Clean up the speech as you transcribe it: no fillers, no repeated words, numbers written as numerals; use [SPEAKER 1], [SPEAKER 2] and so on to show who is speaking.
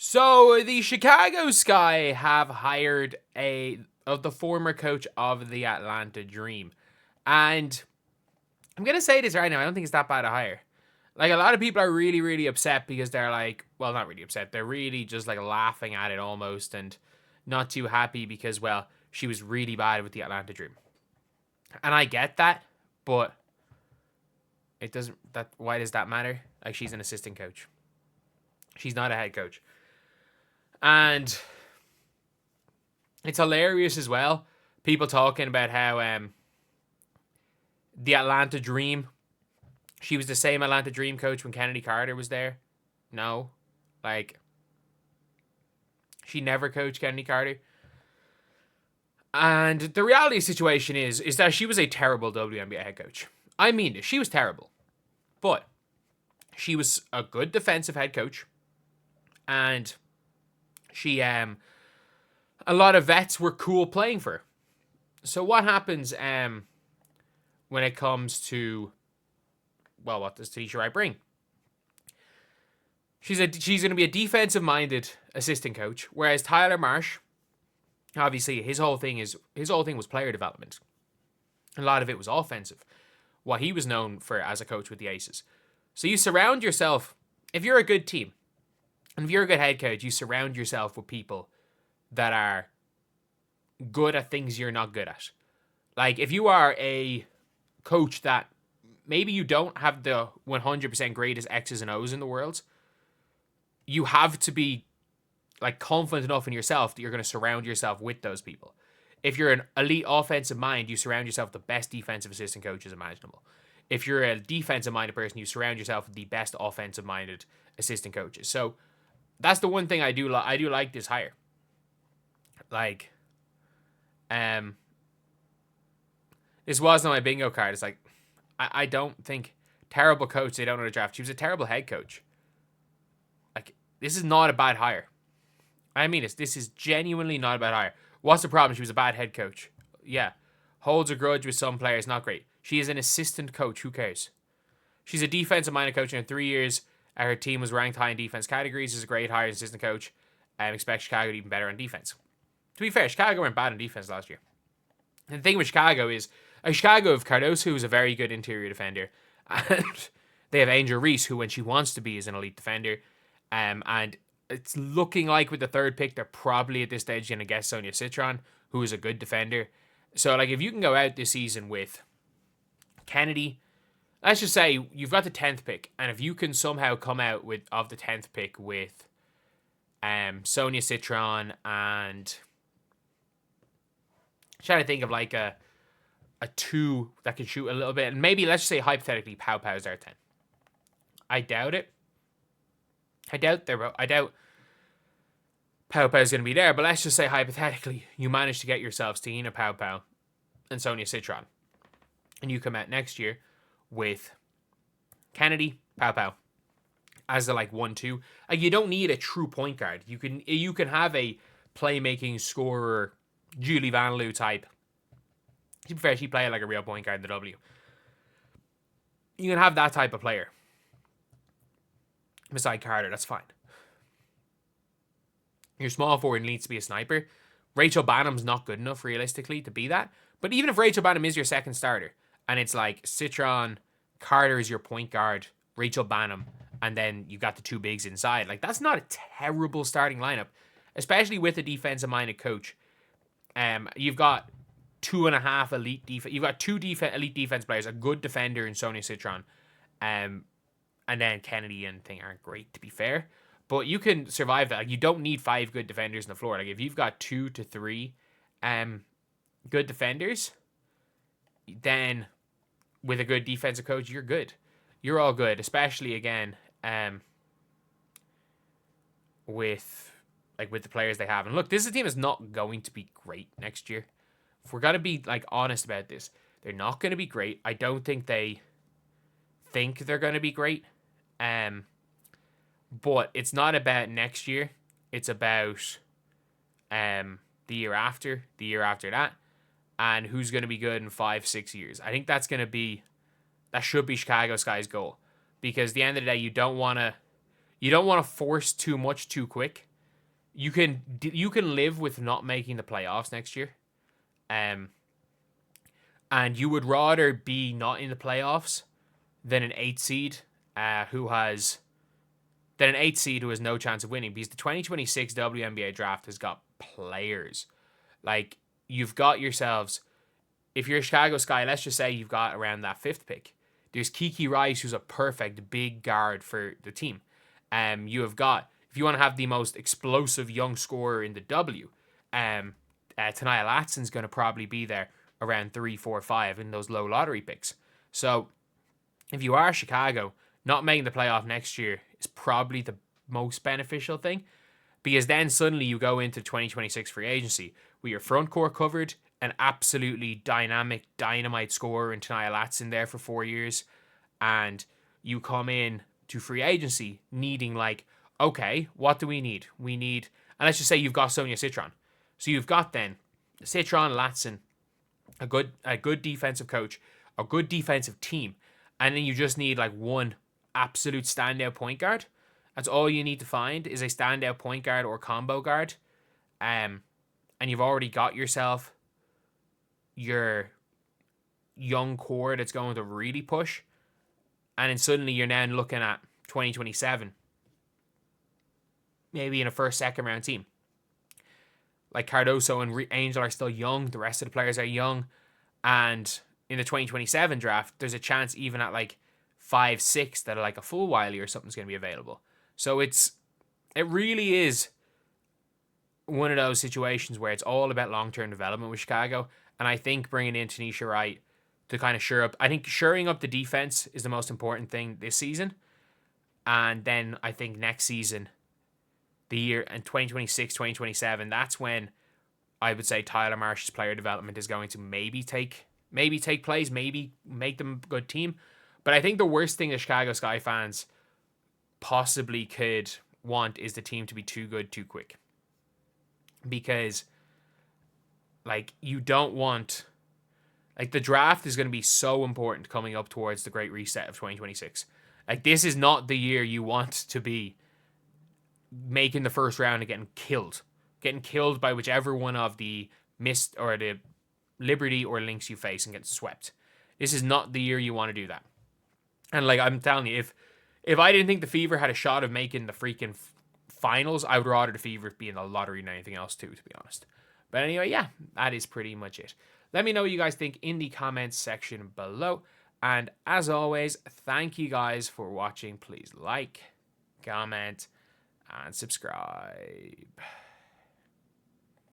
[SPEAKER 1] So the Chicago Sky have hired the former coach of the Atlanta Dream. And I'm going to say this right now. I don't think it's that bad a hire. Like, a lot of people are really, really upset because they're like, well, not really upset. They're really just like laughing at it almost and not too happy because, well, she was really bad with the Atlanta Dream. And I get that, but it doesn't, why does that matter? Like, she's an assistant coach. She's not a head coach. And it's hilarious as well. People talking about how the Atlanta Dream, she was the same Atlanta Dream coach when Kennedy Carter was there. No. Like, she never coached Kennedy Carter. And the reality of the situation is that she was a terrible WNBA head coach. I mean this. She was terrible. But she was a good defensive head coach. And she, a lot of vets were cool playing for her. So what happens when it comes to, well, what does Taurasi Wright bring? She's going to be a defensive-minded assistant coach, whereas Tyler Marsh, obviously, his whole thing was player development. A lot of it was offensive. What he was known for as a coach with the Aces. So you surround yourself, if you're a good team, and if you're a good head coach, you surround yourself with people that are good at things you're not good at. Like, if you are a coach that maybe you don't have the 100% greatest X's and O's in the world, you have to be like confident enough in yourself that you're going to surround yourself with those people. If you're an elite offensive mind, you surround yourself with the best defensive assistant coaches imaginable. If you're a defensive-minded person, you surround yourself with the best offensive-minded assistant coaches. So that's the one thing I do like this hire. Like, this wasn't my bingo card. It's like, I don't think terrible coach, they don't know the draft. She was a terrible head coach. Like, this is not a bad hire. I mean, this is genuinely not a bad hire. What's the problem? She was a bad head coach. Yeah. Holds a grudge with some players. Not great. She is an assistant coach. Who cares? She's a defensive-minded coach. In 3 years, her team was ranked high in defense categories. She's a great hire as assistant coach. Expect Chicago to be even better on defense. To be fair, Chicago weren't bad on defense last year. And the thing with Chicago is, Chicago have Cardoso, who's a very good interior defender. And they have Angel Reese, who when she wants to be is an elite defender. And it's looking like with the third pick, they're probably at this stage going to get Sonia Citron, who is a good defender. So, like, if you can go out this season with Kennedy, let's just say you've got the 10th pick, and if you can somehow come out of the 10th pick with Sonia Citron and I'm trying to think of like a 2 that can shoot a little bit, and maybe let's just say hypothetically Pow Pow's there at 10. I doubt it. I doubt Pow Pow's going to be there, but let's just say hypothetically you manage to get yourselves Tina Pow Pow and Sonia Citron, and you come out next year with Kennedy, Pow Pow as the like 1-2. Like, you don't need a true point guard. You can have a playmaking scorer, Julie Vanloo type. To be fair, she played like a real point guard in the W. You can have that type of player beside Carter. That's fine. Your small forward needs to be a sniper. Rachel Bannum's not good enough realistically to be that. But even if Rachel Bannum is your second starter, and it's like Citron, Carter is your point guard, Rachel Bannum, and then you got the 2 bigs inside. Like, that's not a terrible starting lineup, especially with a defensive-minded coach. You've got 2.5 elite defense. You've got 2 elite defense players, a good defender in Sonia Citron, and then Kennedy and thing aren't great, to be fair. But you can survive that. Like, you don't need 5 good defenders on the floor. Like, if you've got 2 to 3 good defenders, then with a good defensive coach, you're good. You're all good, especially again with the players they have. And look, this team is not going to be great next year. If we're gonna be like honest about this, they're not going to be great. I don't think they think they're going to be great. But it's not about next year. It's about the year after that, and who's going to be good in 5-6 years. I think that should be Chicago Sky's goal, because at the end of the day, you don't want to force too much too quick, you can live with not making the playoffs next year. And you would rather be not in the playoffs than an 8 seed who has no chance of winning, because the 2026 WNBA draft has got players. Like, you've got yourselves, if you're a Chicago Sky, let's just say you've got around that 5th pick. There's Kiki Rice, who's a perfect big guard for the team. You have got, if you want to have the most explosive young scorer in the W, Tanaya Latson's going to probably be there around 3, 4, 5 in those low lottery picks. So if you are Chicago, not making the playoff next year is probably the most beneficial thing, because then suddenly you go into 2026 free agency with your front court covered, an absolutely dynamite scorer in Tanaya Latson there for 4 years, and you come in to free agency needing, like, okay, what do we need? We need, and let's just say you've got Sonia Citron. So you've got then Citron, Latson, a good defensive coach, a good defensive team, and then you just need like one absolute standout point guard. That's all you need to find, is a standout point guard or combo guard. And you've already got yourself your young core that's going to really push. And then suddenly you're now looking at 2027, maybe in a first, second round team. Like Cardoso and Angel are still young. The rest of the players are young. And in the 2027 draft, there's a chance even at like 5, 6 that are like a full Wiley or something's going to be available. So it really is one of those situations where it's all about long-term development with Chicago. And I think bringing in Tanisha Wright to kind of shoring up the defense is the most important thing this season. And then I think next season, the year in 2026, 2027, that's when I would say Tyler Marsh's player development is going to maybe take place, maybe make them a good team. But I think the worst thing the Chicago Sky fans possibly could want is the team to be too good too quick. Because, like, you don't want, like, the draft is going to be so important coming up towards the great reset of 2026. Like, this is not the year you want to be making the first round and getting killed by whichever one of the Mist or the Liberty or Lynx you face and getting swept. This is not the year you want to do that. And, like, I'm telling you, if I didn't think the Fever had a shot of making the freaking finals, I would rather the Fever be in the lottery than anything else too, to be honest. But anyway, yeah, that is pretty much it. Let me know what you guys think in the comments section below. And as always, thank you guys for watching. Please like, comment, and subscribe.